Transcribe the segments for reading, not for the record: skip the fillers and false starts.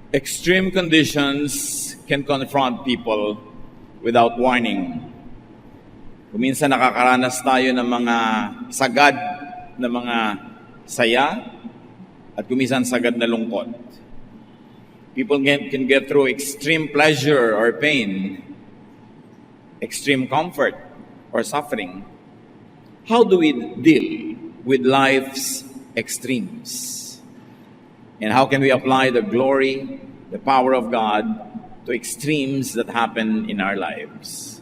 Extreme conditions can confront people without warning. Kuminsan nakakaranas tayo ng mga sagad na mga saya at kuminsan sagad na lungkot. People can get through extreme pleasure or pain, extreme comfort or suffering. How do we deal with life's extremes? And how can we apply the glory, the power of God to extremes that happen in our lives?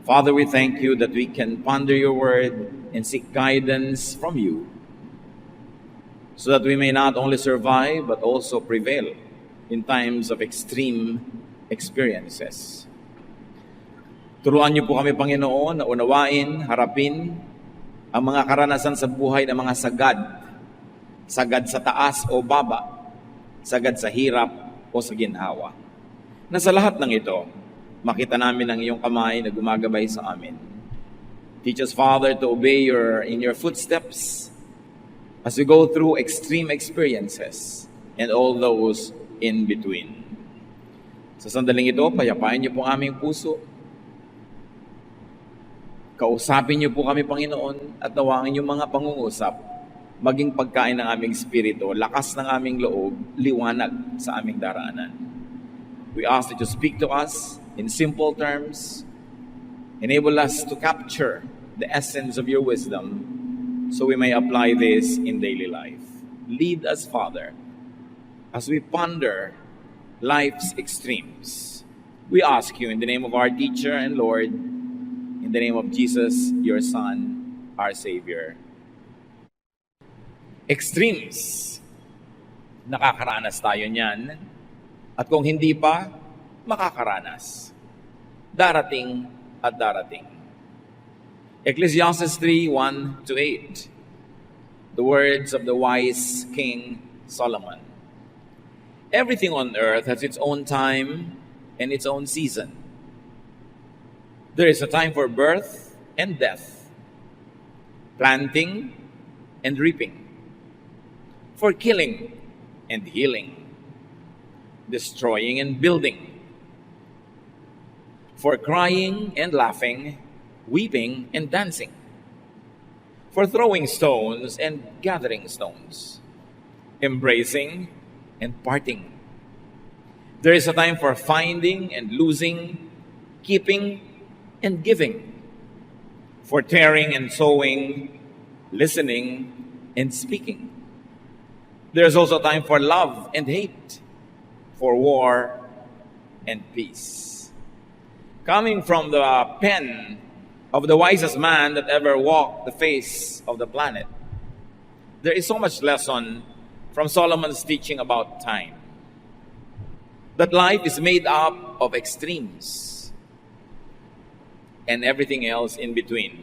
Father, we thank you that we can ponder your word and seek guidance from you so that we may not only survive but also prevail in times of extreme experiences. Turuan niyo po kami, Panginoon, na unawain, harapin ang mga karanasan sa buhay ng mga sagad. Sagad sa taas o baba, sagad sa hirap o sa ginhawa. Na sa lahat ng ito, makita namin ang iyong kamay na gumagabay sa amin. Teach us, Father, to obey in your footsteps as we go through extreme experiences and all those in between. Sa sandaling ito, payapain niyo po aming puso. Kausapin niyo po kami, Panginoon, at nawangin yung mga pangungusap maging pagkain ng aming spirito, lakas ng aming loob, liwanag sa aming daraanan. We ask that you speak to us in simple terms, enable us to capture the essence of your wisdom so we may apply this in daily life. Lead us, Father, as we ponder life's extremes. We ask you in the name of our teacher and Lord, in the name of Jesus, your Son, our Savior. Extremes. Nakakaranas tayo niyan. At kung hindi pa, makakaranas. Darating at darating. Ecclesiastes 3:1-8. The words of the wise King Solomon. Everything on earth has its own time and its own season. There is a time for birth and death, planting and reaping, for killing and healing, destroying and building, for crying and laughing, weeping and dancing, for throwing stones and gathering stones, embracing and parting. There is a time for finding and losing, keeping and giving, for tearing and sowing, listening and speaking. There's also time for love and hate, for war and peace. Coming from the pen of the wisest man that ever walked the face of the planet, there is so much lesson from Solomon's teaching about time. That life is made up of extremes and everything else in between.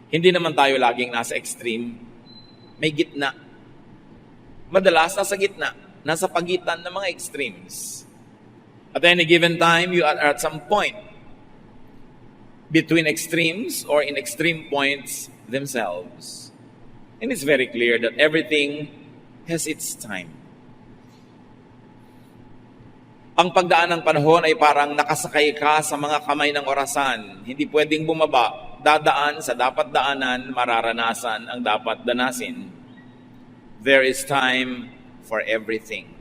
Hindi naman tayo laging nasa extreme, may gitna. Madalas, nasa gitna, nasa pagitan ng mga extremes. At any given time, you are at some point between extremes or in extreme points themselves. And it's very clear that everything has its time. Ang pagdaan ng panahon ay parang nakasakay ka sa mga kamay ng orasan. Hindi pwedeng bumaba, dadaan sa dapat daanan, mararanasan ang dapat danasin. There is time for everything.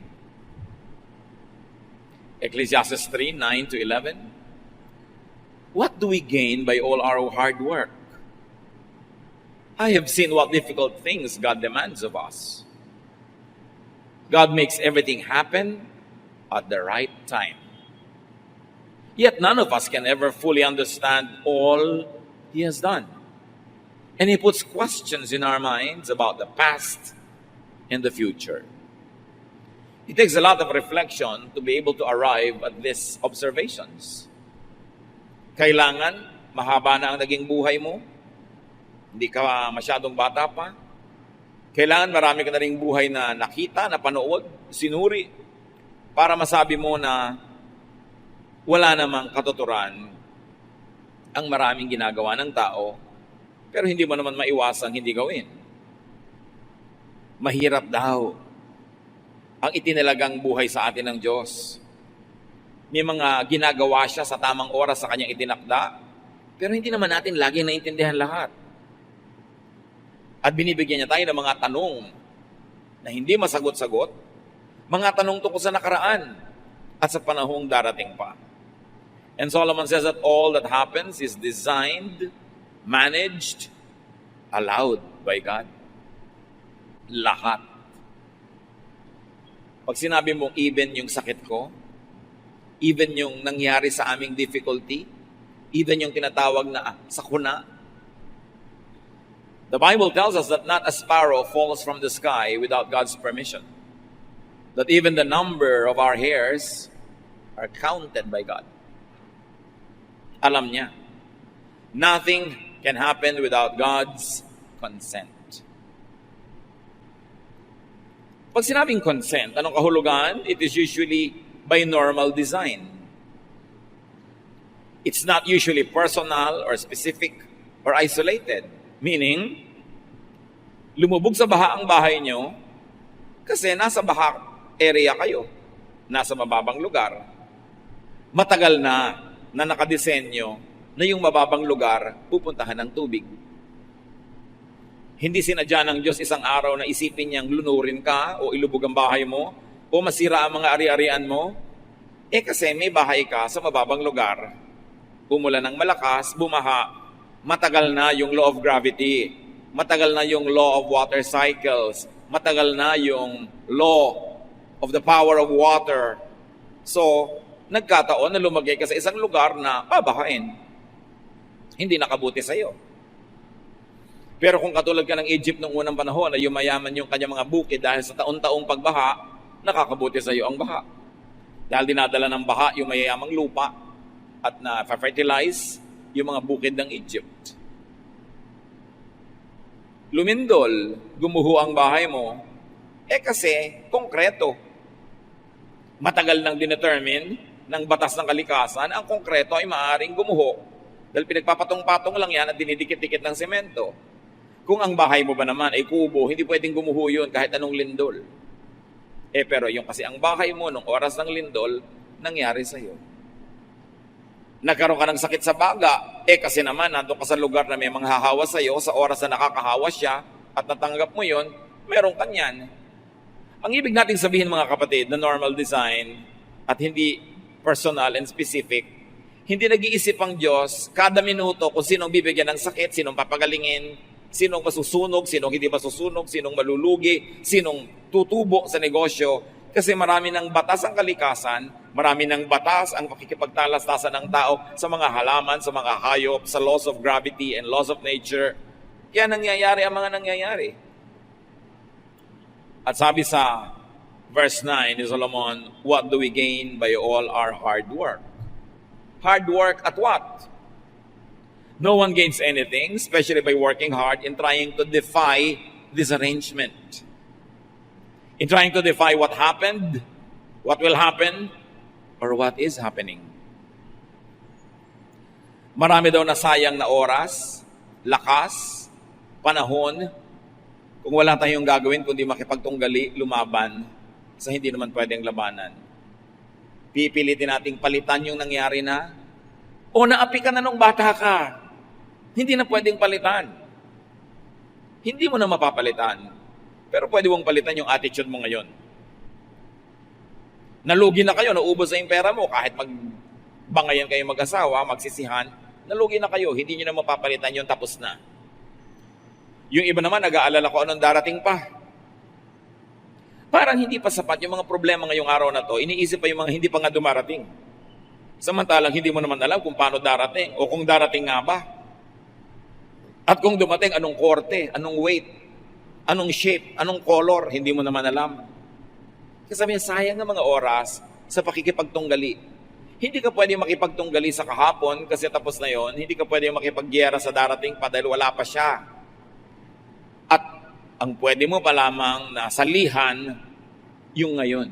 Ecclesiastes 3:9-11. What do we gain by all our hard work? I have seen what difficult things God demands of us. God makes everything happen at the right time. Yet none of us can ever fully understand all He has done. And He puts questions in our minds about the past and the future. It takes a lot of reflection to be able to arrive at these observations. Kailangan mahaba na ang naging buhay mo, hindi ka masyadong bata pa. Kailangan marami ka na ring buhay na nakita, napanood, sinuri, para masabi mo na wala namang katuturan ang maraming ginagawa ng tao, pero hindi mo naman maiwasang hindi gawin. Mahirap daw. ang itinilagang buhay sa atin ng Diyos. May mga ginagawa siya sa tamang oras sa kanyang itinakda, pero hindi naman natin lagi naintindihan lahat. At binibigyan niya tayo ng mga tanong na hindi masagot-sagot, mga tanong tungkol sa nakaraan at sa panahong darating pa. And Solomon says that all that happens is designed, managed, allowed by God. Lahat. Pag sinabi mong even yung sakit ko, even yung nangyari sa aming difficulty, even yung tinatawag na sakuna, the Bible tells us that not a sparrow falls from the sky without God's permission. That even the number of our hairs are counted by God. Alam niya. Nothing can happen without God's consent. Pag sinabing consent, anong kahulugan? It is usually by normal design. It's not usually personal or specific or isolated. Meaning, lumubog sa baha ang bahay nyo kasi nasa baha area kayo, nasa mababang lugar. Matagal na nakadesenyo na yung mababang lugar pupuntahan ng tubig. Hindi sinadya ng Diyos isang araw na isipin niyang lunurin ka o ilubog ang bahay mo o masira ang mga ari-arian mo. Kasi may bahay ka sa mababang lugar. Umulan ng malakas, bumaha, matagal na yung law of gravity, matagal na yung law of water cycles, matagal na yung law of the power of water. So, nagkataon na lumagay ka sa isang lugar na babahain. Hindi nakabuti sa'yo. Pero kung katulad ka ng Egypt noong unang panahon na yumayaman yung kanyang mga bukid dahil sa taon-taong pagbaha, nakakabuti sa'yo ang baha. Dahil dinadala ng baha yung mayayamang lupa at na-fertilize yung mga bukid ng Egypt. Lumindol, gumuho ang bahay mo, kasi konkreto. Matagal nang dinetermine ng batas ng kalikasan, ang konkreto ay maaaring gumuho. Dahil pinagpapatong-patong lang yan at dinidikit-dikit ng semento. Kung ang bahay mo ba naman ay kubo, hindi pwedeng gumuho yun kahit anong lindol. Pero yung kasi ang bahay mo nung oras ng lindol, nangyari sa'yo. Nagkaroon ka ng sakit sa baga, kasi naman nandun ka sa lugar na may manghahawa sa'yo, sa oras na nakakahawa siya at natanggap mo yun, meron kanyan. Ang ibig natin sabihin mga kapatid, na normal design at hindi personal and specific, hindi nag-iisip ang Diyos kada minuto kung sinong bibigyan ng sakit, sinong papagalingin, sinong masusunog, sinong hindi masusunog, sinong malulugi, sinong tutubo sa negosyo. Kasi marami ng batas ang kalikasan, marami ng batas ang pakikipagtalastasan ng tao sa mga halaman, sa mga hayop, sa laws of gravity and laws of nature. Kaya nangyayari ang mga nangyayari. At sabi sa verse 9 ni Solomon, what do we gain by all our hard work? Hard work at what? No one gains anything, especially by working hard in trying to defy this arrangement. In trying to defy what happened, what will happen, or what is happening. Marami daw na sayang na oras, lakas, panahon, kung wala tayong gagawin kundi makipagtunggali, lumaban sa hindi naman pwedeng labanan. Pipilitin nating palitan yung nangyari na, o naapi ka na nung bata ka, hindi na pwedeng palitan. Hindi mo na mapapalitan, pero pwede mong palitan yung attitude mo ngayon. Nalugi na kayo, naubos na yung pera mo, kahit magbangayan kayo mag-asawa, magsisihan, nalugi na kayo, hindi nyo na mapapalitan yung tapos na. Yung iba naman, nag-aalala ko anong darating pa. Parang hindi pa sapat yung mga problema ngayong araw na to, iniisip pa yung mga hindi pa nga dumarating. Samantalang hindi mo naman alam kung paano darating o kung darating nga ba. At kung dumating, anong korte, anong weight, anong shape, anong color, hindi mo naman alam. Kasi sayang ng mga oras sa pakikipagtunggali. Hindi ka pwede makipagtunggali sa kahapon kasi tapos na yon. Hindi ka pwede makipagyera sa darating pa dahil wala pa siya. At ang pwede mo pa lamang na salihan yung ngayon.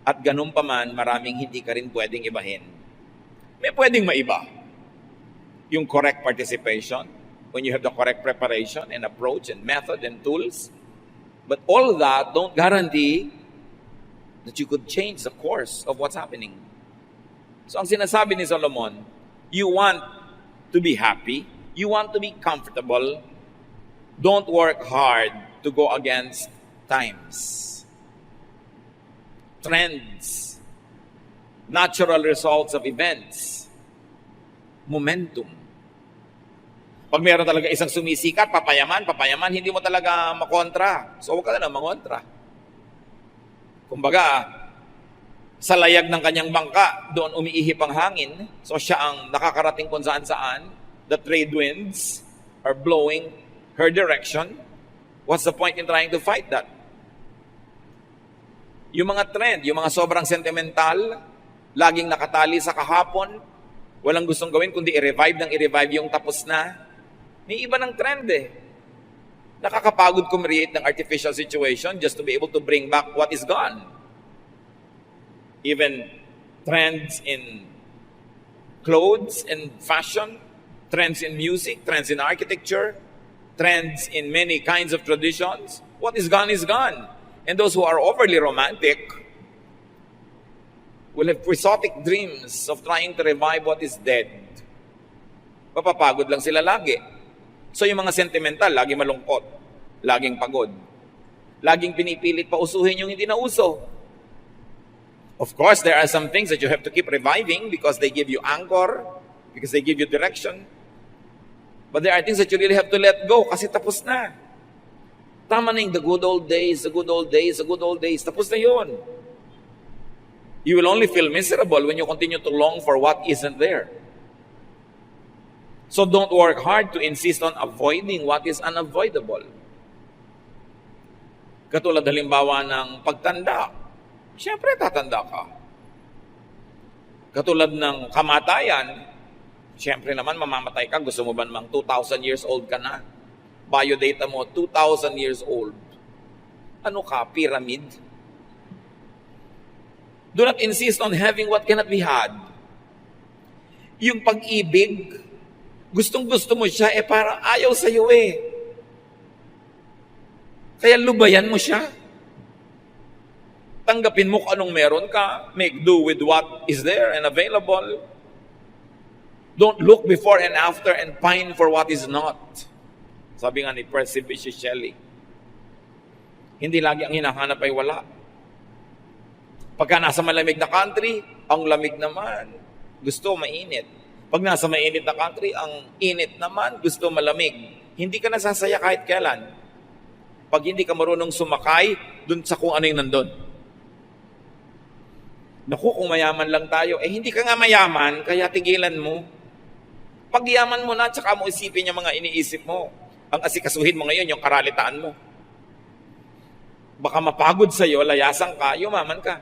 At ganun pa man, maraming hindi ka rin pwedeng ibahin. May pwedeng maiba. Yung correct participation, when you have the correct preparation and approach and method and tools. But all that don't guarantee that you could change the course of what's happening. So ang sinasabi ni Solomon, you want to be happy, you want to be comfortable, don't work hard to go against times, trends, natural results of events, momentum. Pag meron talaga isang sumisikat, papayaman, hindi mo talaga makontra. So huwag ka na makontra. Kumbaga, sa layag ng kanyang bangka, doon umiihip ang hangin. So siya ang nakakarating kung saan-saan. The trade winds are blowing her direction. What's the point in trying to fight that? Yung mga trend, yung mga sobrang sentimental, laging nakatali sa kahapon, walang gustong gawin kundi i-revive yung tapos na. May iba ng trend eh. Nakakapagod create ng artificial situation just to be able to bring back what is gone. Even trends in clothes and fashion, trends in music, trends in architecture, trends in many kinds of traditions. What is gone is gone. And those who are overly romantic will have quixotic dreams of trying to revive what is dead. Papapagod lang sila lagi. So yung mga sentimental, lagi malungkot, laging pagod, laging pinipilit pa usuhin yung hindi na uso. Of course, there are some things that you have to keep reviving because they give you anchor, because they give you direction. But there are things that you really have to let go kasi tapos na. Tama na yung the good old days, the good old days, the good old days. Tapos na yun. You will only feel miserable when you continue to long for what isn't there. So don't work hard to insist on avoiding what is unavoidable. Katulad halimbawa ng pagtanda. Siyempre tatanda ka. Katulad ng kamatayan. Siyempre naman mamamatay ka. Gusto mo ba namang 2,000 years old ka na? Biodata mo, 2,000 years old. Ano ka? Pyramid? Do not insist on having what cannot be had. Yung pag-ibig, gustong-gusto mo siya, parang ayaw sa'yo eh. Kaya lubayan mo siya. Tanggapin mo kung anong meron ka. Make do with what is there and available. Don't look before and after and pine for what is not. Sabi nga ni Percy Shelley. Hindi lagi ang hinahanap ay wala. Pagka nasa malamig na country, ang lamig naman. Gusto mainit. Pag nasa mainit na country, ang init naman, gusto malamig. Hindi ka nasasaya kahit kailan. Pag hindi ka marunong sumakay, dun sa kung ano yung nandun. Naku, kung mayaman lang tayo, hindi ka nga mayaman, kaya tigilan mo. Pag yaman mo na, tsaka mo isipin yung mga iniisip mo. Ang asikasuhin mo ngayon, yung karalitaan mo. Baka mapagod sa'yo, layasan ka, yumaman ka.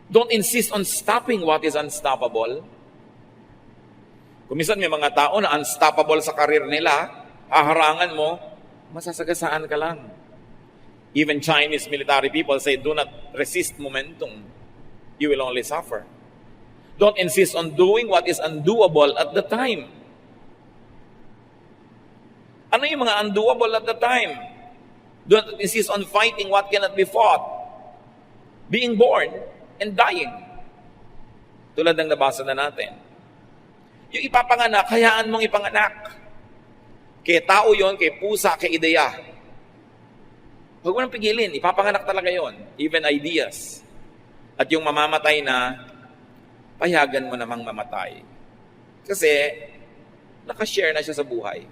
Don't insist on stopping what is unstoppable. Kung minsan may mga tao na unstoppable sa karir nila, haharangan mo, masasagasaan ka lang. Even Chinese military people say, do not resist momentum. You will only suffer. Don't insist on doing what is undoable at the time. Ano yung mga undoable at the time? Don't insist on fighting what cannot be fought. Being born and dying. Tulad ng nabasa na natin. Yung ipapanganak, hayaan mong ipanganak. Kay tao yon, kay pusa, kay ideya. Huwag mo nang pigilin, ipapanganak talaga yon. Even ideas. At yung mamamatay na, payagan mo namang mamatay. Kasi, nakashare na siya sa buhay.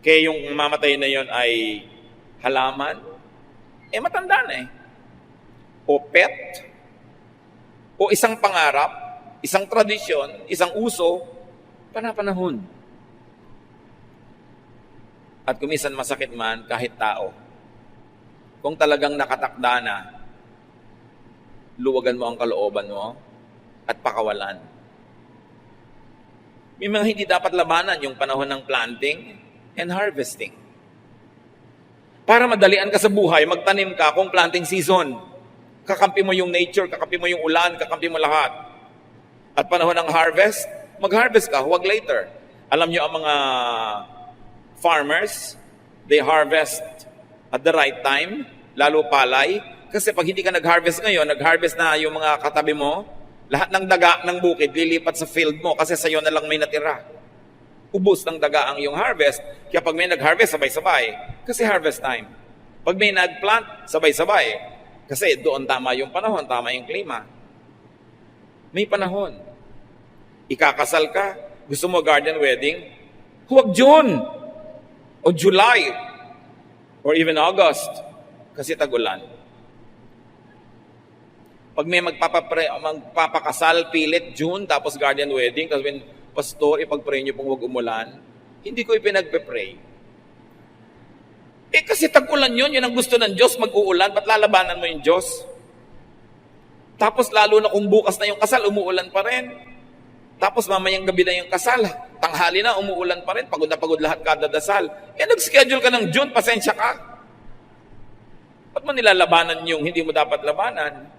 Kaya yung mamamatay na yon ay halaman, matanda na eh. O pet, o isang pangarap, isang tradisyon, isang uso, panapanahon. At kumisan masakit man kahit tao. Kung talagang nakatakda na, luwagan mo ang kalooban mo at pakawalan. May mga hindi dapat labanan yung panahon ng planting and harvesting. Para madalian ka sa buhay, magtanim ka kung planting season. Kakampi mo yung nature, kakampi mo yung ulan, kakampi mo lahat. At panahon ng harvest, mag-harvest ka, huwag later. Alam niyo ang mga farmers, they harvest at the right time lalo palay. Kasi pag hindi ka nag-harvest ngayon, nag-harvest na yung mga katabi mo, lahat ng daga ng bukid lilipat sa field mo kasi sa'yo na lang may natira. Ubus ng daga ang iyong harvest. Kaya pag may nag-harvest, sabay-sabay. Kasi harvest time. Pag may nag-plant, sabay-sabay. Kasi doon tama yung panahon, tama yung klima. May panahon. Ikakasal ka, gusto mo garden wedding, huwag June o July or even August kasi tag-ulan. Pag may magpapakasal, pilit, June, tapos garden wedding, tapos when pastor, ipag-pray niyo pong huwag umulan, hindi ko ipinagpe-pray. Kasi tag-ulan yun ang gusto ng Diyos, mag-uulan, ba't lalabanan mo yung Diyos? Tapos lalo na kung bukas na yung kasal, umuulan pa rin. Tapos mamayang gabi na yung kasal, tanghali na, umuulan pa rin, pagod na pagod lahat kada dasal. Nag-schedule ka ng June, pasensya ka. Ba't mo nilalabanan yung hindi mo dapat labanan?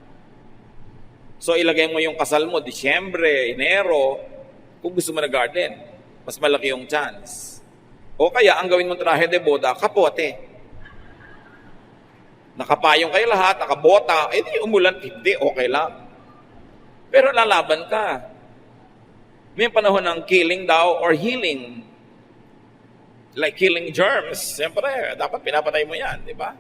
So ilagay mo yung kasal mo, Disyembre, Enero, kung gusto mo na garden, mas malaki yung chance. O kaya, ang gawin mong trahe de boda, kapote. Nakapayong kayo lahat, nakabota, di umulan, hindi, okay lang. Pero lalaban ka. May panahon ng killing daw or healing. Like killing germs. Siyempre, dapat pinapatay mo yan, di ba?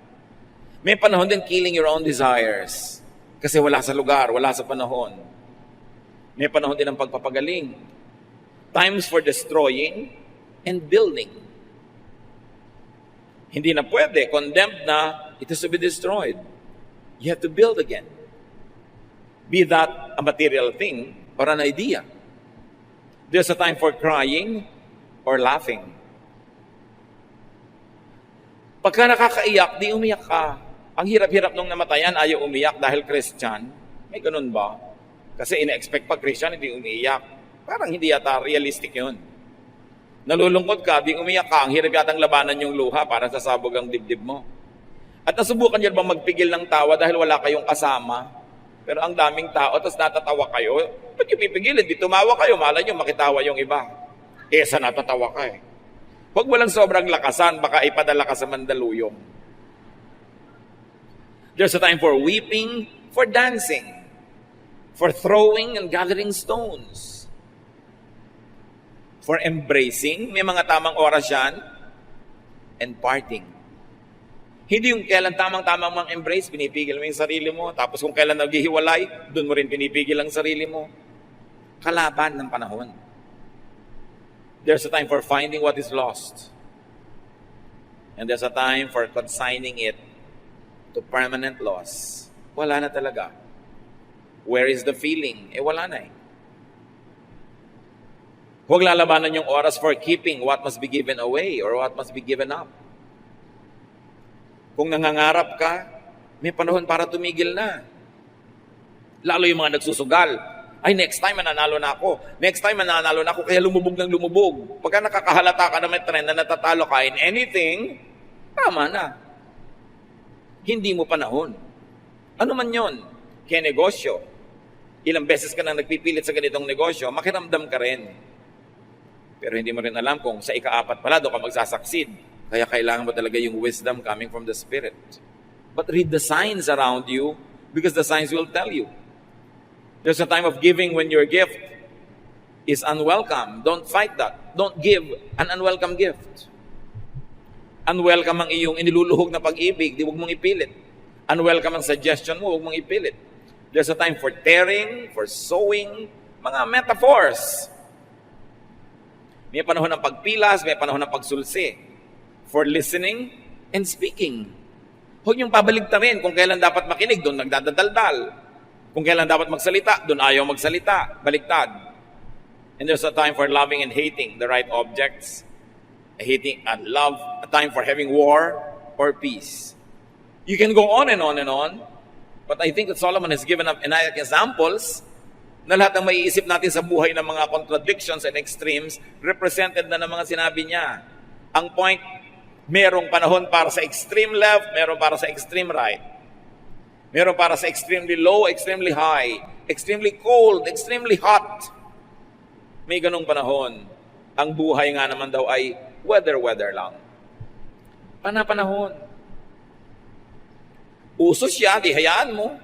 May panahon din killing your own desires. Kasi wala sa lugar, wala sa panahon. May panahon din ng pagpapagaling. Times for destroying and building. Hindi na pwede, condemned na, it is to be destroyed. You have to build again. Be that a material thing or an idea. There's a time for crying or laughing. Pagka nakakaiyak, di umiyak ka. Ang hirap-hirap nung namatayan, ayaw umiyak dahil Christian. May ganun ba? Kasi ina-expect pag Christian, hindi umiiyak. Parang hindi yata realistic yun. Nalulungkot ka, di umiyak ka. Ang hirap yatang labanan yung luha para sasabog ang dibdib mo. At nasubukan niyo bang magpigil ng tawa dahil wala kayong kasama? Pero ang daming tao, tapos natatawa kayo. Ba't yung pipigilin? Di tumawa kayo, malay nyo, makitawa yung iba. Sa natatawa ka eh. Huwag mo lang sobrang lakasan, baka ipadala ka sa Mandaluyong. There's a time for weeping, for dancing, for throwing and gathering stones, for embracing, may mga tamang oras yan, and parting. Hindi yung kailan tamang-tamang mang embrace, pinipigil mo yung sarili mo. Tapos kung kailan naghihiwalay, doon mo rin pinipigil ang sarili mo. Kalaban ng panahon. There's a time for finding what is lost. And there's a time for consigning it to permanent loss. Wala na talaga. Where is the feeling? Wala na eh. Huwag lalabanan yung oras for keeping what must be given away or what must be given up. Kung nangangarap ka, may panahon para tumigil na. Lalo yung mga nagsusugal. Ay, next time mananalo na ako. Next time mananalo na ako, kaya lumubog ng lumubog. Pagka nakakahalata ka na may trend na natatalo ka in anything, tama na. Hindi mo panahon. Ano man yon? Kaya negosyo. Ilang beses ka nang nagpipilit sa ganitong negosyo, makiramdam ka rin. Pero hindi mo rin alam kung sa ika-4 pala doon ka magsasucceed. Kaya kailangan mo talaga yung wisdom coming from the Spirit. But read the signs around you because the signs will tell you. There's a time of giving when your gift is unwelcome. Don't fight that. Don't give an unwelcome gift. Unwelcome ang iyong iniluluhog na pag-ibig, di huwag mong ipilit. Unwelcome ang suggestion mo, huwag mong ipilit. There's a time for tearing, for sowing, mga metaphors. May panahon ng pagpilas, may panahon ng pagsulsi. For listening and speaking. Huwag niyong pabaligtarin kung kailan dapat makinig, doon nagdadaldal. Kung kailan dapat magsalita, doon ayaw magsalita. Baliktad. And there's a time for loving and hating the right objects. Hating and love. A time for having war or peace. You can go on and on and on. But I think that Solomon has given up enough examples na lahat ng maiisip natin sa buhay ng mga contradictions and extremes represented na ng mga sinabi niya. Ang point, merong panahon para sa extreme left, meron para sa extreme right. Meron para sa extremely low, extremely high, extremely cold, extremely hot. May ganong panahon. Ang buhay nga naman daw ay weather lang. Panahon. Uso siya, di hayaan mo.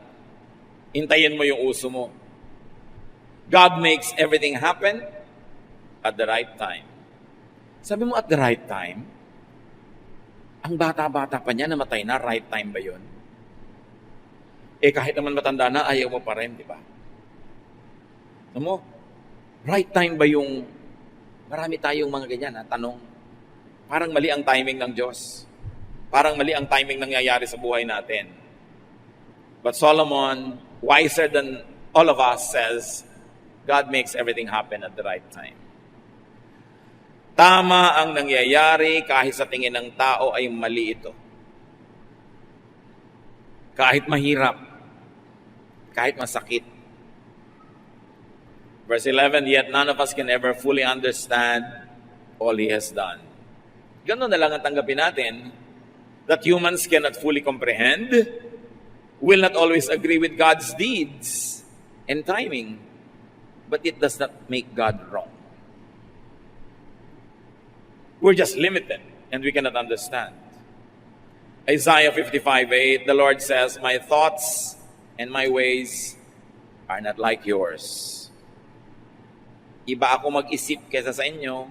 Hintayin mo yung uso mo. God makes everything happen at the right time. Sabi mo, at the right time? Ang bata-bata pa niya, namatay na, right time ba yun? Kahit naman matanda na, ayaw mo pa rin, di ba? Alam mo, right time ba yung, marami tayong mga ganyan, tanong. Parang mali ang timing ng Diyos. Parang mali ang timing nangyayari sa buhay natin. But Solomon, wiser than all of us, says, God makes everything happen at the right time. Tama ang nangyayari kahit sa tingin ng tao ay mali ito. Kahit mahirap, kahit masakit. Verse 11, yet none of us can ever fully understand all He has done. Ganun na lang ang tanggapin natin, that humans cannot fully comprehend, will not always agree with God's deeds and timing, but it does not make God wrong. We're just limited and we cannot understand. Isaiah 55:8, the Lord says, my thoughts and my ways are not like yours. Iba ako mag-isip kaysa sa inyo,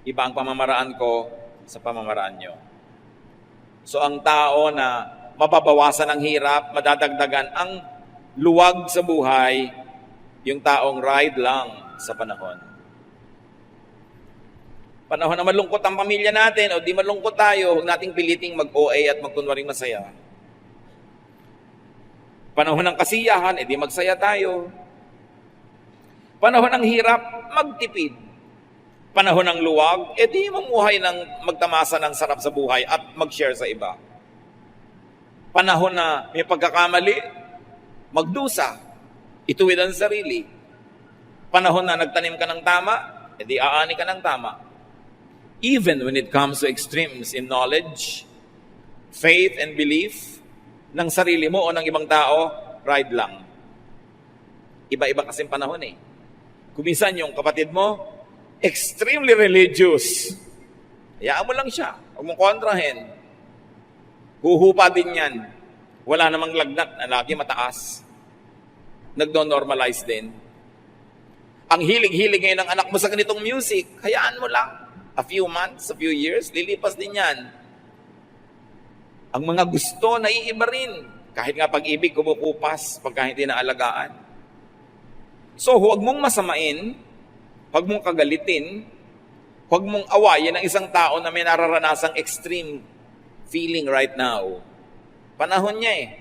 iba ang pamamaraan ko sa pamamaraan nyo. So ang tao na mababawasan ang hirap, madadagdagan ang luwag sa buhay, yung taong ride lang sa panahon. Panahon na malungkot ang pamilya natin o di malungkot tayo, huwag nating piliting mag-OA at magkunwaring masaya. Panahon ng kasiyahan, di magsaya tayo. Panahon ng hirap, magtipid. Panahon ng luwag, di mamuhay ng magtamasa ng sarap sa buhay at mag-share sa iba. Panahon na may pagkakamali, magdusa, ituwid ang sarili. Panahon na nagtanim ka ng tama, di aani ka ng tama. Even when it comes to extremes in knowledge, faith, and belief, ng sarili mo o ng ibang tao, ride lang. Iba-iba kasing panahon Kuminsan yung kapatid mo, extremely religious. Hayaan mo lang siya. Huwag mong kontrahin. Huhupa din yan. Wala namang lagnat na lagi mataas. Nagdo-normalize din. Ang hilig-hilig ngayon ng anak mo sa ganitong music, hayaan mo lang. A few months, a few years, lilipas din yan. Ang mga gusto, naiiba rin. Kahit nga pag-ibig, kumukupas pagka hindi naalagaan. So, huwag mong masamain, huwag mong kagalitin, huwag mong awayin ang isang tao na may nararanasang extreme feeling right now. Panahon niya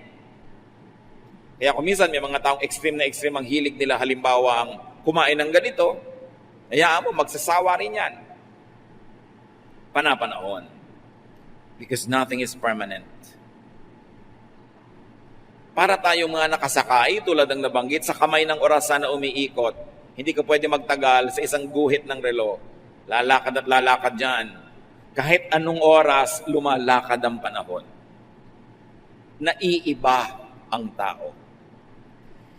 Kaya kung minsan may mga taong extreme ang hilig nila, halimbawa ang kumain ng ganito, hayaan mo, magsasawa rin yan. Panapanahon. Because nothing is permanent. Para tayong mga nakasakay, tulad ng nabanggit, sa kamay ng orasan na umiikot, hindi ka pwede magtagal sa isang guhit ng relo. Lalakad at lalakad dyan. Kahit anong oras, lumalakad ang panahon. Naiiba ang tao.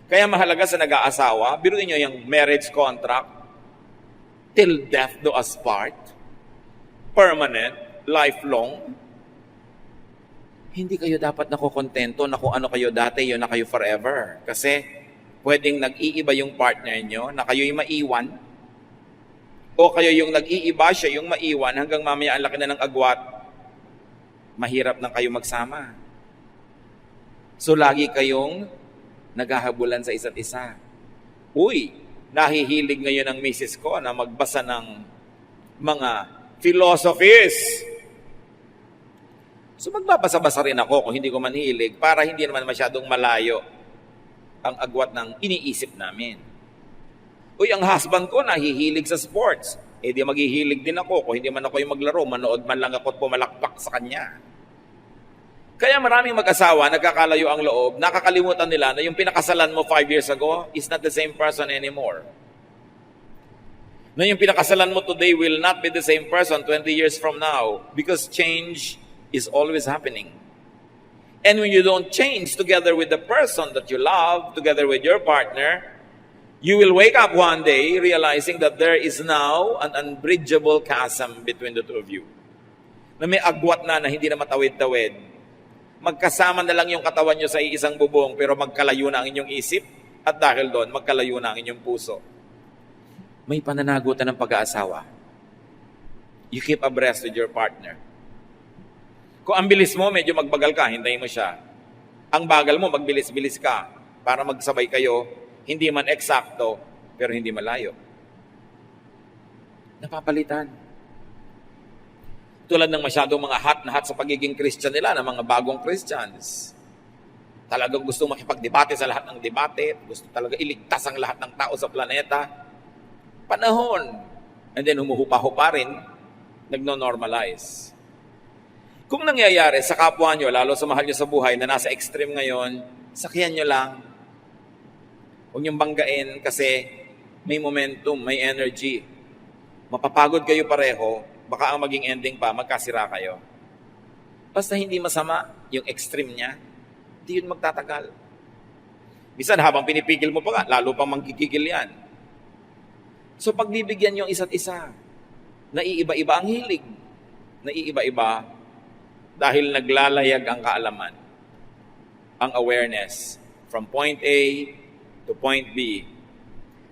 Kaya mahalaga sa nag-aasawa, biruin nyo yung marriage contract, till death do us part, permanent, lifelong. Hindi kayo dapat nakukontento na kung ano kayo dati, yun na kayo forever. Kasi pwedeng nag-iiba yung partner nyo na kayo'y maiwan. O kayo yung nag-iiba, siya yung maiwan hanggang mamaya ang laki na ng agwat. Mahirap na kayo magsama. So lagi kayong naghahabulan sa isa't isa. Uy, nahihilig ngayon ang misis ko na magbasa ng mga philosophies. So magbabasa-basa rin ako kung hindi ko manhilig para hindi naman masyadong malayo ang agwat ng iniisip namin. Uy, ang husband ko nahihilig sa sports. Di maghihilig din ako. Kung hindi man ako yung maglaro, manood man lang ako at pumalakpak sa kanya. Kaya maraming mag-asawa, nagkakalayo ang loob, nakakalimutan nila na yung pinakasalan mo 5 years ago is not the same person anymore. Na yung pinakasalan mo today will not be the same person 20 years from now because change is always happening. And when you don't change together with the person that you love, together with your partner, you will wake up one day realizing that there is now an unbridgeable chasm between the two of you. Na may agwat na hindi na matawid-tawid. Magkasama na lang yung katawan nyo sa iisang bubong, pero magkalayo na ang inyong isip, at dahil doon, magkalayo na ang inyong puso. May pananagutan ng pag-aasawa. You keep abreast with your partner. Kung ang bilis mo, medyo magbagal ka, hintayin mo siya. Ang bagal mo, magbilis-bilis ka para magsabay kayo, hindi man eksakto, pero hindi malayo. Napapalitan. Tulad ng masyadong mga hot na hot sa pagiging Christian nila, ng mga bagong Christians. Talagang gusto makipagdebate sa lahat ng debate, gusto talaga iligtas ang lahat ng tao sa planeta. Panahon. And then humuhupa-hupa rin, nagno-normalize. Kung nangyayari sa kapwa nyo, lalo sa mahal nyo sa buhay na nasa extreme ngayon, sakyan nyo lang. Huwag nyong banggain kasi may momentum, may energy. Mapapagod kayo pareho, baka ang maging ending pa, magkasira kayo. Basta hindi masama yung extreme niya, hindi yun magtatagal. Bisan habang pinipigil mo pa nga, lalo pang manggigigil yan. So pagbibigyan yung isa't isa, naiiba-iba ang hilig. Naiiba-iba dahil naglalayag ang kaalaman, ang awareness from point A to point B.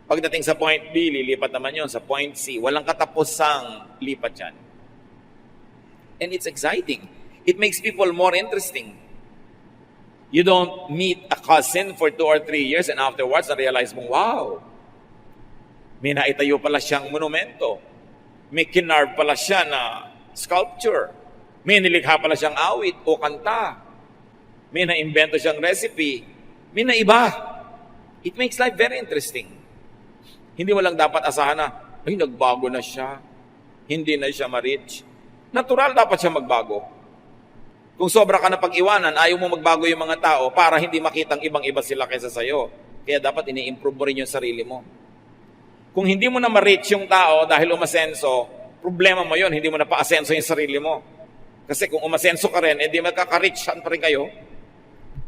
Pagdating sa point B, lilipat naman yun sa point C. Walang katapusang lipat yan. And it's exciting. It makes people more interesting. You don't meet a cousin for 2 or 3 years and afterwards na-realize mong, wow, may naitayo pala siyang monumento. May kinarve pala siya na sculpture. May nilikha pala siyang awit o kanta. May na-invento siyang recipe. May naiba. It makes life very interesting. Hindi mo lang dapat asahan na, ay, nagbago na siya. Hindi na siya ma-reach. Natural dapat siya magbago. Kung sobra ka na pag-iwanan, ayaw mo magbago yung mga tao para hindi makitang ibang-iba sila kaysa sa'yo. Kaya dapat ini-improve mo rin yung sarili mo. Kung hindi mo na ma-reach yung tao dahil umasenso, problema mo yun, hindi mo na pa-asenso yung sarili mo. Kasi kung umasenso ka rin, hindi magkaka-reachan pa rin kayo.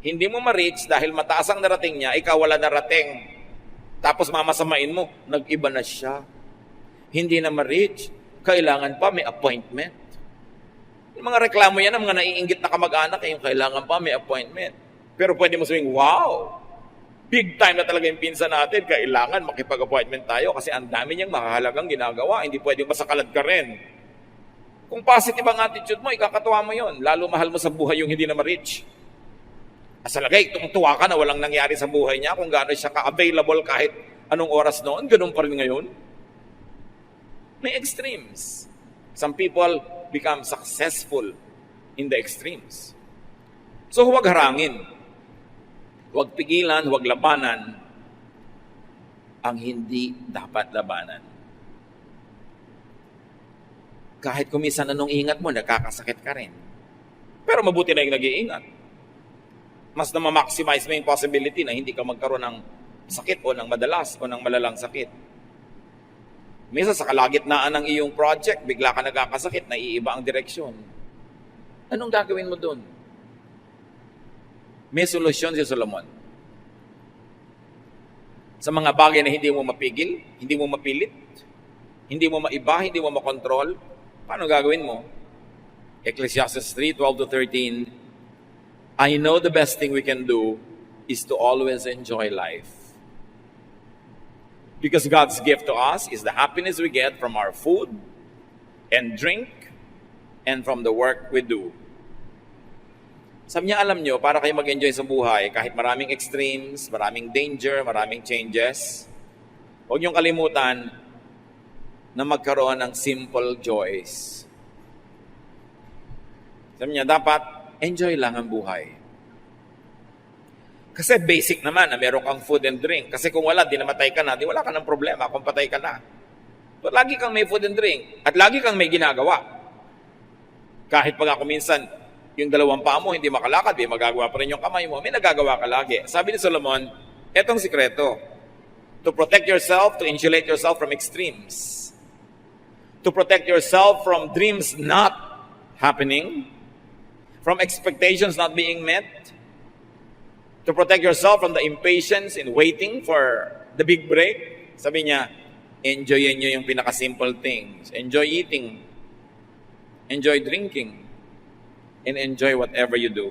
Hindi mo ma-reach dahil mataas ang narating niya, ikaw wala narating. Tapos mamasamain mo, nag-iba na siya. Hindi na ma-reach, kailangan pa may appointment. Yung mga reklamo yan ng mga naiinggit na kamag-anak, yung kailangan pa may appointment. Pero pwede mo sabihin, wow, big time na talaga yung pinsan natin, kailangan makipag-appointment tayo kasi ang dami niyang makahalagang ginagawa, hindi pwedeng masakalad ka rin. Kung positive ang attitude mo, ikakatuwa mo yon. Lalo mahal mo sa buhay yung hindi na ma-reach. Asalagay, tuwa ka na walang nangyari sa buhay niya kung gaano siya ka-available kahit anong oras noon, ganun pa rin ngayon. May extremes. Some people become successful in the extremes. So huwag harangin. Huwag pigilan, huwag labanan ang hindi dapat labanan. Kahit kumisan anong ingat mo, nakakasakit ka rin. Pero mabuti na yung nag-iingat. Mas na ma-maximize mo yung possibility na hindi ka magkaroon ng sakit o ng madalas o ng malalang sakit. Minsan sa kalagitnaan ng iyong project, bigla ka nagkakasakit, naiiba ang direksyon. Anong gagawin mo doon? May solusyon si Solomon. Sa mga bagay na hindi mo mapigil, hindi mo mapilit, hindi mo maiba, hindi mo makontrol, paano gagawin mo? Ecclesiastes 3:12-13, I know the best thing we can do is to always enjoy life. Because God's gift to us is the happiness we get from our food and drink and from the work we do. Sabi niya, alam nyo, para kayo mag-enjoy sa buhay, kahit maraming extremes, maraming danger, maraming changes, huwag niyong kalimutan na magkaroon ng simple joys. Sabi niya, dapat enjoy lang ang buhay. Kasi basic naman na meron kang food and drink. Kasi kung wala, di namatay ka na, di wala ka ng problema kung patay ka na. But lagi kang may food and drink at lagi kang may ginagawa. Kahit pag ako minsan, yung dalawang paa mo hindi makalakad, may magagawa pa rin yung kamay mo, may nagagawa ka lagi. Sabi ni Solomon, etong sikreto, to protect yourself, to insulate yourself from extremes. To protect yourself from dreams not happening, from expectations not being met, to protect yourself from the impatience in waiting for the big break. Sabi niya, enjoyin nyo yung pinaka-simple things. Enjoy eating, enjoy drinking, and enjoy whatever you do.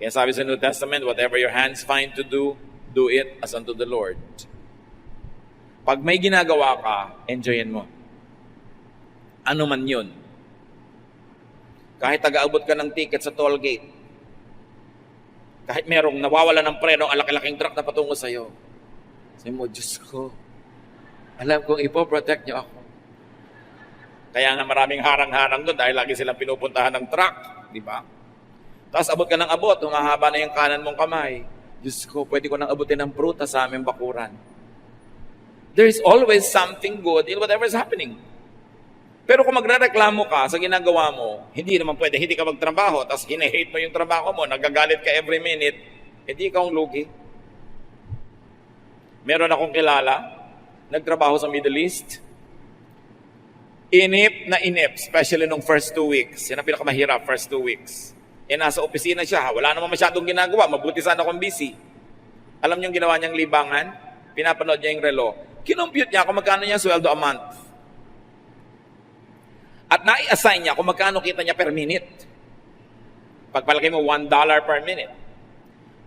Kaya sabi sa New Testament, whatever your hands find to do, do it as unto the Lord. Pag may ginagawa ka, enjoyin mo. Ano man yun. Kahit taga-abot ka ng ticket sa toll gate, kahit merong nawawala ng preno, ang laki-laking truck na patungo sa'yo, sabi mo, Diyos ko, alam kong ipoprotect niyo ako. Kaya nga maraming harang-harang doon dahil lagi silang pinupuntahan ng truck, di ba? Tapos abot ka ng abot, humahaba na yung kanan mong kamay. Diyos ko, pwede ko nang abutin ng prutas sa aming bakuran. There is always something good in whatever is happening. Pero kung magrereklamo ka sa ginagawa mo, hindi naman pwede, hindi ka magtrabaho, tapos hine-hate mo yung trabaho mo, nagagalit ka every minute, hindi ikaw ang lugi. Meron akong kilala, nagtrabaho sa Middle East, inip na inip, especially nung first 2 weeks. Yan ang pinakamahirap, first 2 weeks. Nasa opisina siya, wala naman masyadong ginagawa, mabuti sana kung busy. Alam niyo yung ginawa niyang libangan? Pinapanood niya yung relo. Kinompute niya kung magkano niya sweldo a month. At nai-assign niya kung magkano kita niya per minute. Pagpalaki mo, $1 per minute.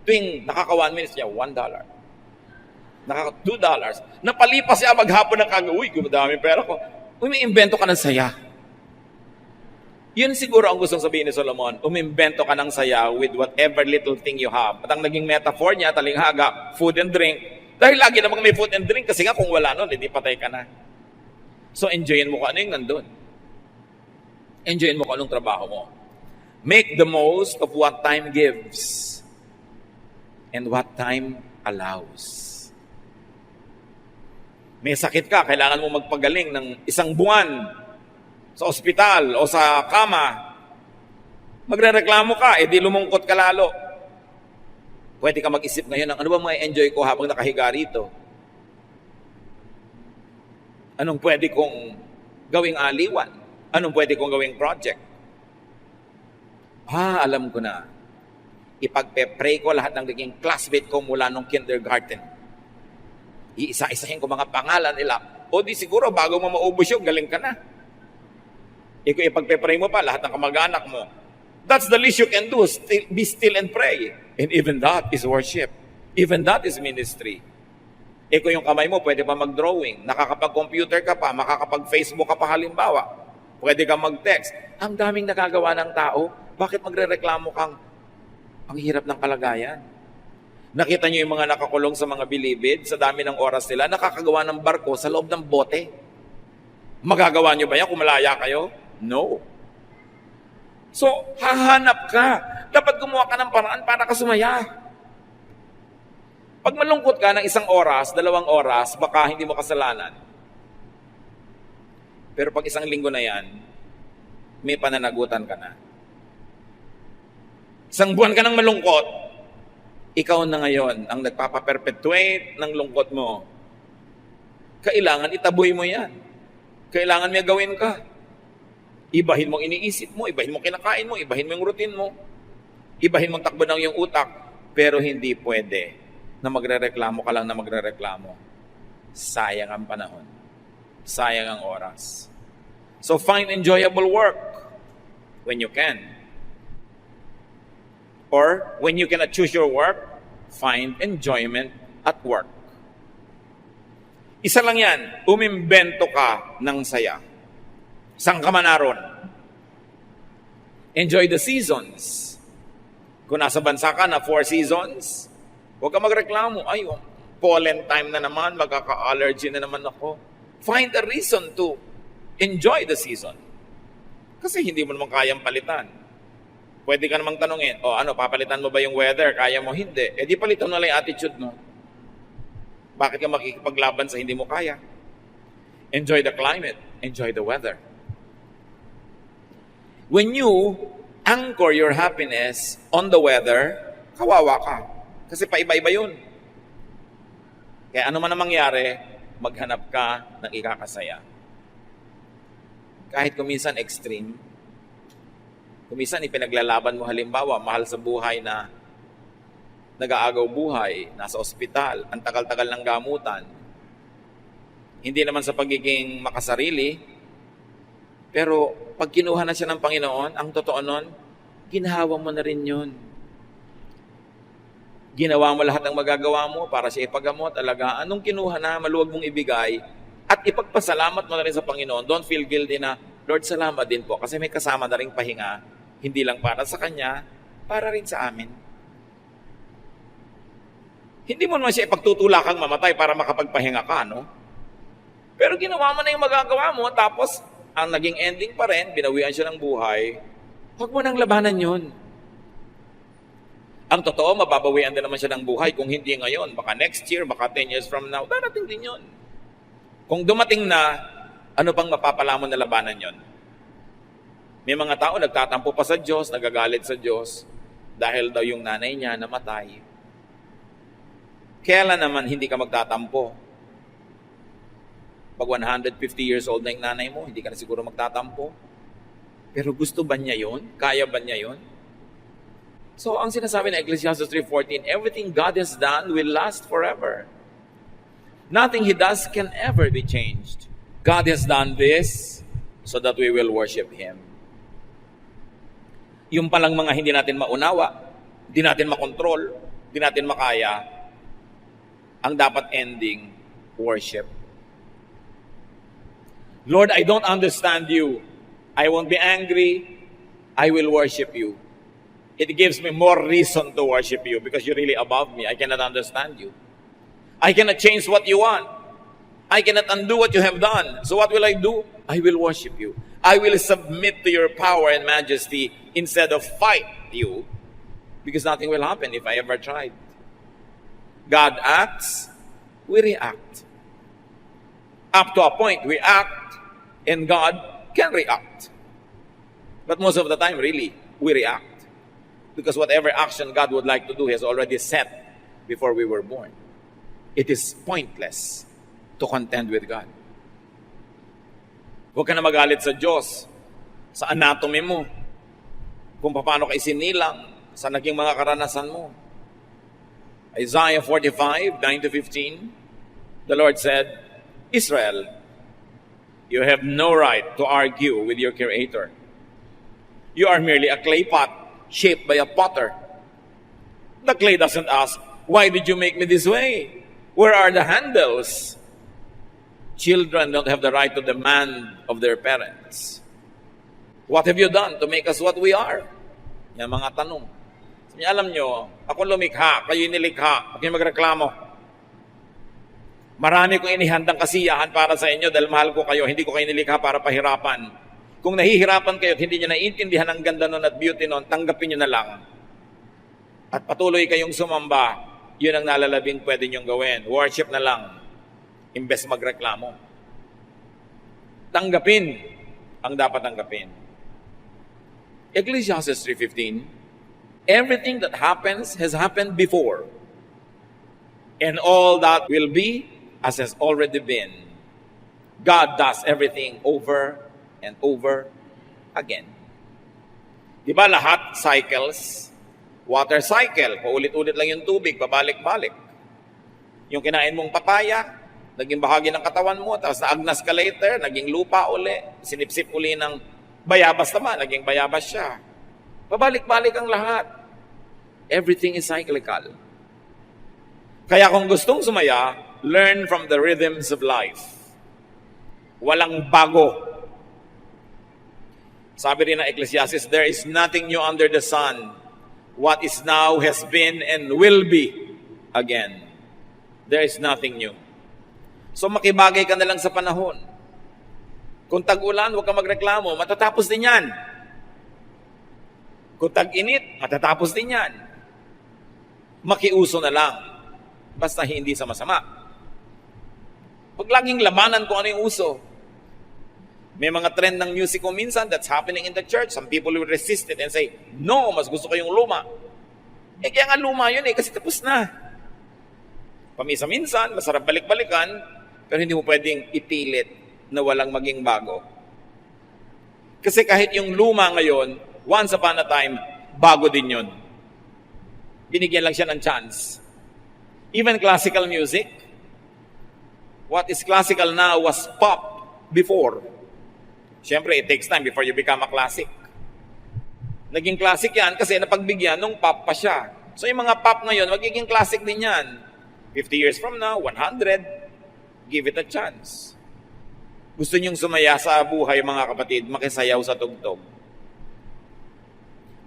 Tuwing nakaka 1 minute niya, $1. Nakaka $2. Napalipas siya maghapon ng uy, gumadami pera ko. Umiimbento ka ng saya. Yun siguro ang gustong sabihin ni Solomon, umimbento ka ng saya with whatever little thing you have. At ang naging metaphor niya, talinghaga, food and drink. Dahil lagi namang may food and drink kasi nga kung wala nun, hindi patay ka na. So enjoyin mo kung ano yung nandun. Enjoyin mo kung anong trabaho mo. Make the most of what time gives and what time allows. May sakit ka, kailangan mo magpagaling ng 1 buwan sa ospital o sa kama. Magrereklamo ka, edi lumungkot ka lalo. Pwede ka mag-isip ngayon ng ano ba may enjoy ko habang nakahiga rito? Anong pwede kong gawing aliwan? Anong pwede kong gawing project? Alam ko na. Ipagpe-pray ko lahat ng naging classmate ko mula nung kindergarten. Iisa-isahin ko mga pangalan nila. O di siguro bago mo maubos yung galing ka na. Kung ipagpe-pray mo pa lahat ng kamag-anak mo. That's the least you can do. Be still and pray. And even that is worship. Even that is ministry. Kung yung kamay mo, pwede pa mag-drawing. Nakakapag-computer ka pa, makakapag-Facebook ka pa halimbawa. Pwede ka mag-text. Ang daming nagagawa ng tao. Bakit magre-reklamo kang ang hirap ng kalagayan? Nakita niyo yung mga nakakulong sa mga bilibid, sa dami ng oras nila, nakakagawa ng barko sa loob ng bote. Magagawa niyo ba yan kung malaya kayo? No. So, hahanap ka. Dapat gumawa ka ng paraan para ka sumaya. Pag malungkot ka ng 1 oras, 2 oras, baka hindi mo kasalanan. Pero pag 1 linggo na yan, may pananagutan ka na. 1 buwan ka ng malungkot, ikaw na ngayon ang nagpapaperpetuate ng lungkot mo. Kailangan itaboy mo yan. Kailangan may gawin ka. Ibahin mong iniisip mo, ibahin mong kinakain mo, ibahin mo yung routine mo. Ibahin mong takbo ng iyong utak. Pero hindi pwede na magrereklamo ka lang na magrereklamo. Sayang ang panahon. Sayang ang oras. So find enjoyable work when you can. Or when you cannot choose your work, find enjoyment at work. Isa lang yan, umimbento ka ng saya. Saan ka man naroon? Enjoy the seasons. Kung nasa bansa ka na 4 seasons, huwag ka magreklamo. Ay, pollen time na naman, magkaka-allergy na naman ako. Find a reason to enjoy the season. Kasi hindi mo naman kayang palitan. Pwede ka namang tanungin, papalitan mo ba yung weather? Kaya mo? Hindi. Di palitan mo lang yung attitude mo. Bakit ka makikipaglaban sa hindi mo kaya? Enjoy the climate. Enjoy the weather. When you anchor your happiness on the weather, kawawa ka. Kasi paiba-iba yun. Kaya ano man ang mangyari, maghanap ka ng ikakasaya. Kahit kuminsan extreme, kuminsan ipinaglalaban mo halimbawa, mahal sa buhay na nag-aagaw buhay, nasa ospital, ang tagal-tagal ng gamutan. Hindi naman sa pagiging makasarili, pero pag kinuha na siya ng Panginoon, ang totoo nun, ginahawa mo na rin yun. Ginawa mo lahat ng magagawa mo para siya ipagamot, alagaan. Anong kinuha na, maluwag mong ibigay at ipagpasalamat mo na rin sa Panginoon. Don't feel guilty na, Lord, salamat din po kasi may kasama na rin pahinga, hindi lang para sa Kanya, para rin sa amin. Hindi mo naman siya ipagtutulakang mamatay para makapagpahinga ka, no? Pero ginawa mo na yung magagawa mo, tapos ang naging ending pa rin, binawian siya ng buhay, huwag mo nang labanan yun. Ang totoo, mababawian din naman siya ng buhay. Kung hindi ngayon, baka next year, baka 10 years from now, darating din yun. Kung dumating na, ano pang mapapalamon na labanan yun? May mga tao nagtatampo pa sa Diyos, nagagalit sa Diyos, dahil daw yung nanay niya namatay. Kailan naman hindi ka magtatampo? Pag 150 years old na yung nanay mo, hindi ka na siguro magtatampo. Pero gusto ba niya yun? Kaya ba niya yun? So, ang sinasabi ng Ecclesiastes 3:14, everything God has done will last forever. Nothing He does can ever be changed. God has done this so that we will worship Him. Yung palang mga hindi natin maunawa, hindi natin makontrol, hindi natin makaya, ang dapat ending, worship. Lord, I don't understand you. I won't be angry. I will worship you. It gives me more reason to worship you because you're really above me. I cannot understand you. I cannot change what you want. I cannot undo what you have done. So what will I do? I will worship you. I will submit to your power and majesty instead of fight you because nothing will happen if I ever tried. God acts, we react. Up to a point, we act and God can react. But most of the time, really, we react. Because whatever action God would like to do, He has already set before we were born. It is pointless to contend with God. Huwag ka na magalit sa Diyos, sa anatomy mo, kung paano ka isinilang, sa naging mga karanasan mo. Isaiah 45, 9-15, the Lord said, Israel, you have no right to argue with your Creator. You are merely a clay pot shaped by a potter. The clay doesn't ask, why did you make me this way? Where are the handles? Children don't have the right to demand of their parents. What have you done to make us what we are? Yan mga tanong. Alam nyo, ako lumikha, kayo nilikha, huwag kayo magreklamo. Marami kong inihandang kasiyahan para sa inyo dahil mahal ko kayo, hindi ko kayo nilikha para pahirapan. Kung nahihirapan kayo at hindi nyo naiintindihan ang ganda nun at beauty nun, tanggapin nyo na lang. At patuloy kayong sumamba, yun ang nalalabing pwede nyong gawin. Worship na lang, imbes magreklamo. Tanggapin ang dapat tanggapin. Ecclesiastes 3:15, everything that happens has happened before, and all that will be as has already been. God does everything over and over again. Di ba lahat cycles? Water cycle, paulit-ulit lang yung tubig, pabalik-balik. Yung kinain mong papaya, naging bahagi ng katawan mo, tapos naagnas ka later, naging lupa uli, sinipsip uli ng bayabas naman, naging bayabas siya. Pabalik-balik ang lahat. Everything is cyclical. Kaya kung gustong sumaya, learn from the rhythms of life. Walang bago. Sabi rin ng Ecclesiastes, there is nothing new under the sun. What is now has been and will be again. There is nothing new. So makibagay ka na lang sa panahon. Kung tag-ulan, huwag ka magreklamo, matatapos din yan. Kung tag-init, matatapos din yan. Makiuso na lang. Basta hindi sa masama. Huwag laging labanan kung ano yung uso. May mga trend ng music kung minsan that's happening in the church. Some people will resist it and say, no, mas gusto ko yung luma. Kaya nga luma yun kasi tapos na. Pamisa-minsan, masarap balik-balikan, pero hindi mo pwedeng ipilit na walang maging bago. Kasi kahit yung luma ngayon, once upon a time, bago din yun. Binigyan lang siya ng chance. Even classical music, what is classical now was pop before. Siyempre, it takes time before you become a classic. Naging classic yan kasi napagbigyan nung pop pa siya. So yung mga pop ngayon, magiging classic din yan. 50 years from now, 100, give it a chance. Gusto niyong sumaya sa buhay, mga kapatid, makisayaw sa tugtog.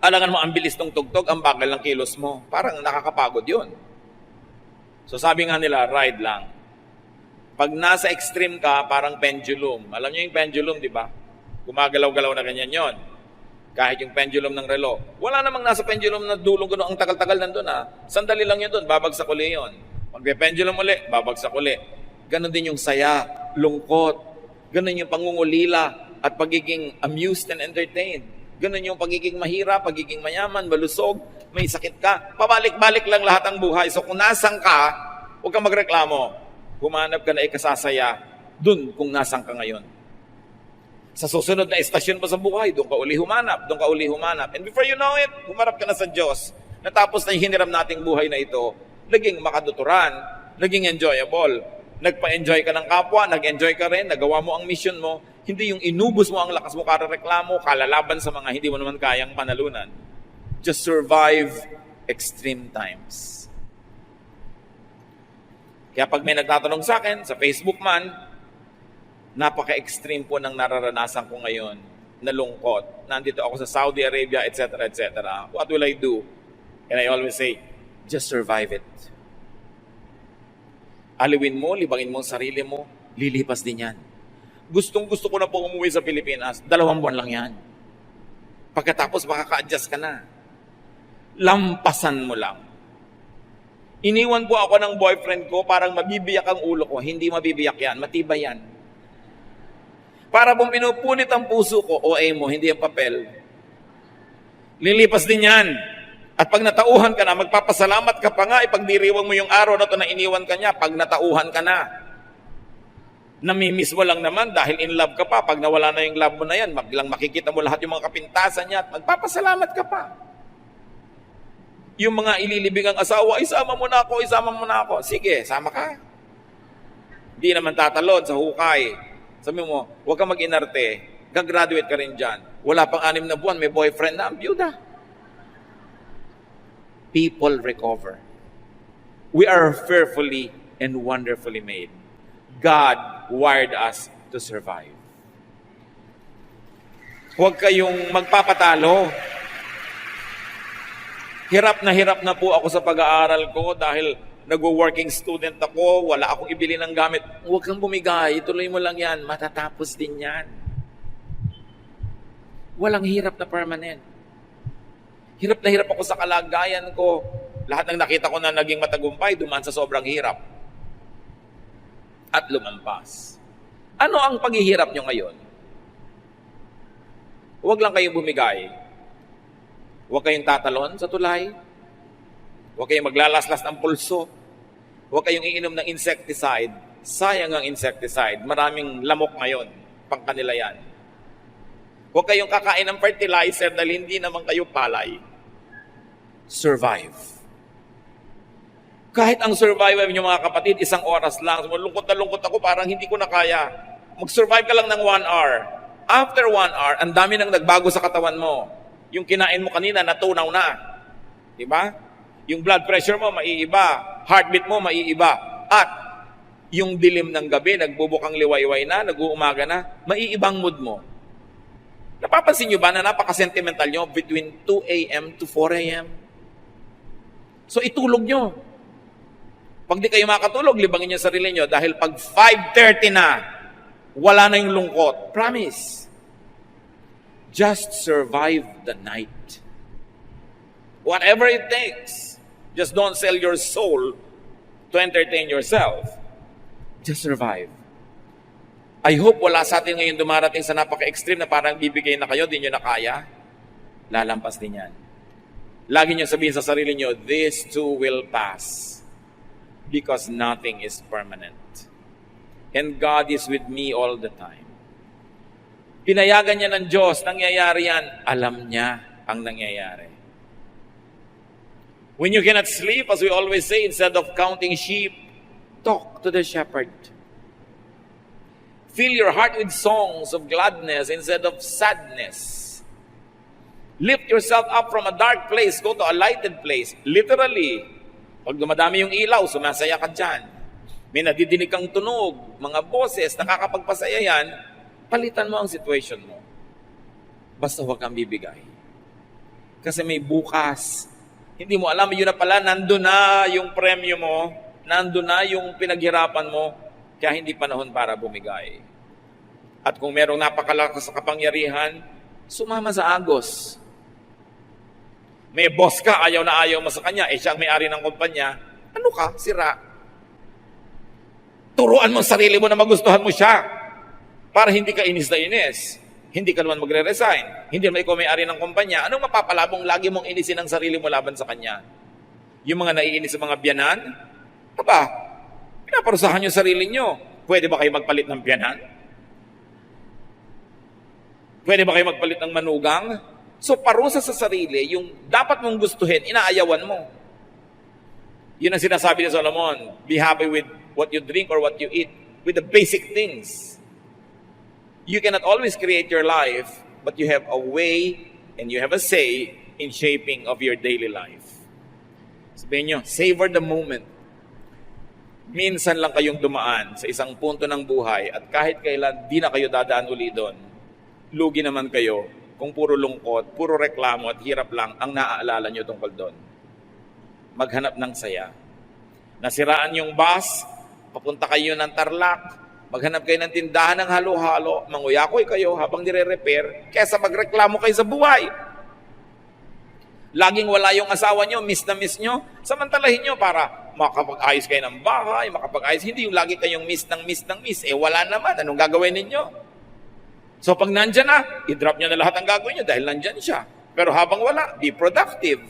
Alangan mo, ang bilis ng tugtog, ang bagal ng kilos mo. Parang nakakapagod yun. So sabi nga nila, ride lang. Pag nasa extreme ka, parang pendulum. Alam niyo yung pendulum, di ba? Gumagalaw-galaw na ganyan yon. Kahit yung pendulum ng relo. Wala namang nasa pendulum na dulong gano'n. Ang tagal-tagal nandun Sandali lang yun doon, babagsak uli yun. Pag-pendulum uli, babagsak uli. Ganon din yung saya, lungkot. Ganon yung pangungulila at pagiging amused and entertained. Ganon yung pagiging mahirap, pagiging mayaman, malusog, may sakit ka. Pabalik-balik lang lahat ang buhay. So kung nasang ka, huwag kang magreklamo. Humanap ka na ikasasaya dun kung nasang ka ngayon. Sa susunod na estasyon pa sa buhay, doon ka uli humanap, doon ka uli humanap. And before you know it, humarap ka na sa Diyos. Natapos na yung hiniram nating buhay na ito, naging makaduturan, naging enjoyable. Nagpa-enjoy ka ng kapwa, nag-enjoy ka rin, nagawa mo ang mission mo, hindi yung inubos mo ang lakas mo para reklamo, kalalaban sa mga hindi mo naman kayang panalunan. Just survive extreme times. Kaya pag may nagtatanong sa akin, sa Facebook man, napaka-extreme po ng nararanasan ko ngayon na lungkot. Nandito ako sa Saudi Arabia, etc., etc. What will I do? And I always say, just survive it. Aliwin mo, libangin mo ang sarili mo, lilipas din yan. Gustong-gusto ko na po umuwi sa Pilipinas, 2 buwan lang yan. Pagkatapos makaka-adjust ka na. Lampasan mo lang. Iniwan po ako ng boyfriend ko, parang mabibiyak ang ulo ko. Hindi mabibiyak yan, matibay yan. Para pong pinupunit ang puso ko, OA mo, hindi ang papel. Lilipas din yan. At pag natauhan ka na, magpapasalamat ka pa nga, ipagdiriwang mo yung araw na ito na iniwan ka niya, pag natauhan ka na. Namimiss mo lang naman dahil in love ka pa. Pag nawala na yung love mo na yan, maglang makikita mo lahat yung mga kapintasan niya at magpapasalamat ka pa. Yung mga ililibing ang asawa, isama mo na ako, isama mo na ako. Sige, sama ka. Di naman tatalon sa hukay. Sabi mo, huwag ka mag-inarte. Gagraduate ka rin dyan. Wala pang 6 na buwan, may boyfriend na, ang byuda. People recover. We are fearfully and wonderfully made. God wired us to survive. Huwag kayong magpapatalo. Hirap na po ako sa pag-aaral ko dahil nag-working student ako, wala akong ibili ng gamit. Huwag kang bumigay, ituloy mo lang yan, matatapos din yan. Walang hirap na permanent. Hirap na hirap ako sa kalagayan ko. Lahat ng nakita ko na naging matagumpay, dumaan sa sobrang hirap. At lumampas. Ano ang paghihirap nyo ngayon? Huwag lang kayong bumigay. Huwag kayong tatalon sa tulay. Huwag kayong maglalaslas ng pulso. Huwag kayong iinom ng insecticide. Sayang ang insecticide. Maraming lamok ngayon. Pangkanila yan. Huwag kayong kakain ng fertilizer dahil hindi naman kayo palay. Survive. Kahit ang survival niyo mga kapatid, 1 oras lang. Lungkot na lungkot ako, parang hindi ko na kaya. Mag-survive ka lang ng 1 hour. After 1 hour, ang dami nang nagbago sa katawan mo. Yung kinain mo kanina, natunaw na. Diba? Yung blood pressure mo, maiiba. Heartbeat mo, maiiba. At yung dilim ng gabi, nagbubukang liwayway na, nag-uumaga na, maiibang mood mo. Napapansin nyo ba na napaka-sentimental nyo between 2 a.m. to 4 a.m.? So itulog nyo. Pag di kayo makatulog, libangin nyo sarili nyo dahil pag 5:30 na, wala na yung lungkot. Promise. Just survive the night. Whatever it takes. Just don't sell your soul to entertain yourself. Just survive. I hope wala sa atin ngayon dumarating sa napaka-extreme na parang bibigay na kayo, di nyo na kaya. Lalampas din yan. Lagi nyo sabihin sa sarili nyo, this too will pass. Because nothing is permanent. And God is with me all the time. Pinayagan niya ng Diyos, nangyayari yan, alam niya ang nangyayari. When you cannot sleep, as we always say, instead of counting sheep, talk to the shepherd. Fill your heart with songs of gladness instead of sadness. Lift yourself up from a dark place, go to a lighted place. Literally, pag dumadami yung ilaw, sumasaya ka dyan. May nadidinig kang tunog, mga boses, nakakapagpasaya yan, palitan mo ang situation mo. Basta huwag kang bibigay. Kasi may bukas. Hindi mo alam, yun na pala, nandun na yung premyo mo, nandun na yung pinaghirapan mo, kaya hindi panahon para bumigay. At kung merong napakalakas sa kapangyarihan, sumama sa agos. May boss ka, ayaw na ayaw mo sa kanya, siya ang may-ari ng kumpanya, ano ka? Sira. Turuan mo ang sarili mo na magustuhan mo siya para hindi ka inis na inis. Hindi ka naman magre-resign. Hindi naman ikaw may-ari ng kumpanya. Anong mapapalabong lagi mong inisin ang sarili mo laban sa kanya? Yung mga naiinis sa mga biyanan? Aba, pinaparusahan yung sarili nyo. Pwede ba kayo magpalit ng biyanan? Pwede ba kayo magpalit ng manugang? So, parusa sa sarili, yung dapat mong gustuhin, inaayawan mo. Yun ang sinasabi ni Solomon, be happy with what you drink or what you eat, with the basic things. You cannot always create your life, but you have a way and you have a say in shaping of your daily life. Sabihin nyo, savor the moment. Minsan lang kayong dumaan sa isang punto ng buhay at kahit kailan di na kayo dadaan uli doon, lugi naman kayo kung puro lungkot, puro reklamo at hirap lang ang naaalala nyo tungkol doon. Maghanap ng saya. Nasiraan yung bus, papunta kayo ng Tarlac, maghanap kayo ng tindahan ng halo-halo, manguyakoy kayo habang nire-repair, kesa magreklamo kayo sa buhay. Laging wala yung asawa nyo, miss na miss nyo, samantalahin nyo para makapag-ayos kayo ng bahay, makapag-ayos. Hindi yung lagi kayong miss ng miss ng miss. Wala naman. Anong gagawin ninyo? So pag nandyan na, i-drop nyo na lahat ang gagawin nyo dahil nandyan siya. Pero habang wala, be productive.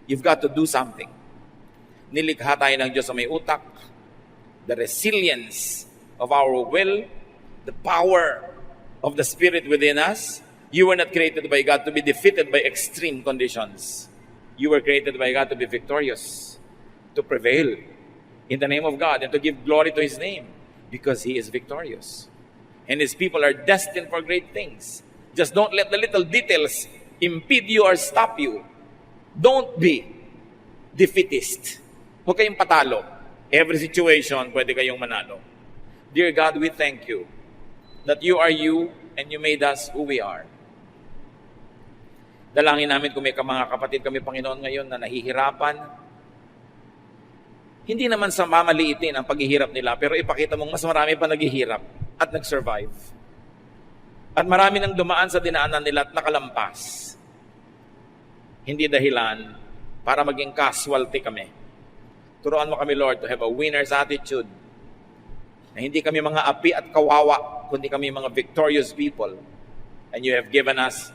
You've got to do something. Nilikha tayo ng Diyos sa may utak. The resilience of our will, the power of the Spirit within us. You were not created by God to be defeated by extreme conditions. You were created by God to be victorious, to prevail in the name of God and to give glory to His name because He is victorious. And His people are destined for great things. Just don't let the little details impede you or stop you. Don't be defeatist. Huwag kayong patalo. Every situation, pwede kayong manalo. Dear God, we thank you that you are you and you made us who we are. Dalangin namin kung may mga kapatid kami, Panginoon, ngayon na nahihirapan. Hindi naman sa mamaliitin ang paghihirap nila, pero ipakita mong mas marami pa naghihirap at nag-survive. At marami nang dumaan sa dinaanan nila at nakalampas. Hindi dahilan para maging casualty kami. Turuan mo kami, Lord, to have a winner's attitude. Na hindi kami mga api at kawawa, kundi kami mga victorious people. And you have given us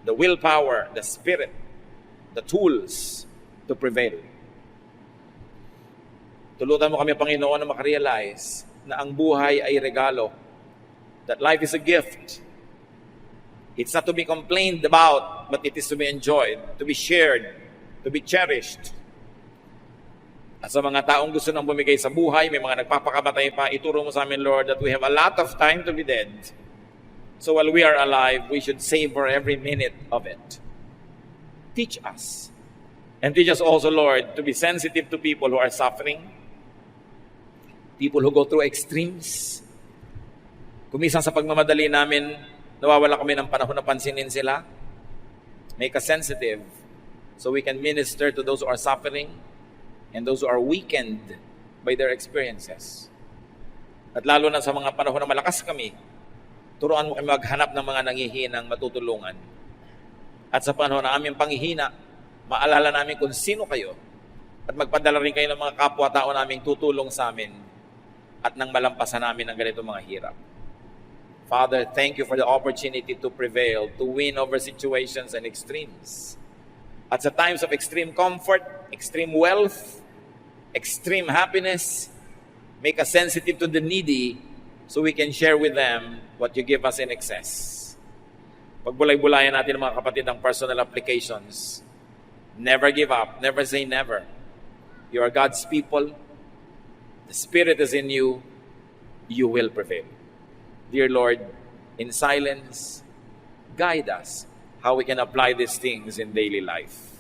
the willpower, the spirit, the tools to prevail. Tulutan mo kami, Panginoon, na makarealize na ang buhay ay regalo. That life is a gift. It's not to be complained about, but it is to be enjoyed, to be shared, to be cherished. At sa mga taong gusto nang bumigay sa buhay, may mga nagpapakamatay pa, ituro mo sa amin, Lord, that we have a lot of time to be dead. So while we are alive, we should savor every minute of it. Teach us. And teach us also, Lord, to be sensitive to people who are suffering, people who go through extremes. Kumisan sa pagmamadali namin, nawawala kami ng panahon na pansinin sila. Make us sensitive so we can minister to those who are suffering and those who are weakened by their experiences. At lalo na sa mga panahon na malakas kami, turuan mo kami maghanap ng mga nangihinang matutulungan. At sa panahon na aming panghihina, maalala namin kung sino kayo at magpadala rin kayo ng mga kapwa-tao naming tutulong sa amin at nang malampasan namin ang ganitong mga hirap. Father, thank you for the opportunity to prevail, to win over situations and extremes. At sa times of extreme comfort, extreme wealth, extreme happiness, make us sensitive to the needy so we can share with them what you give us in excess. Pagbulay-bulayan natin mga kapatid ang personal applications. Never give up. Never say never. You are God's people. The Spirit is in you. You will prevail. Dear Lord, in silence, guide us. how we can apply these things in daily life.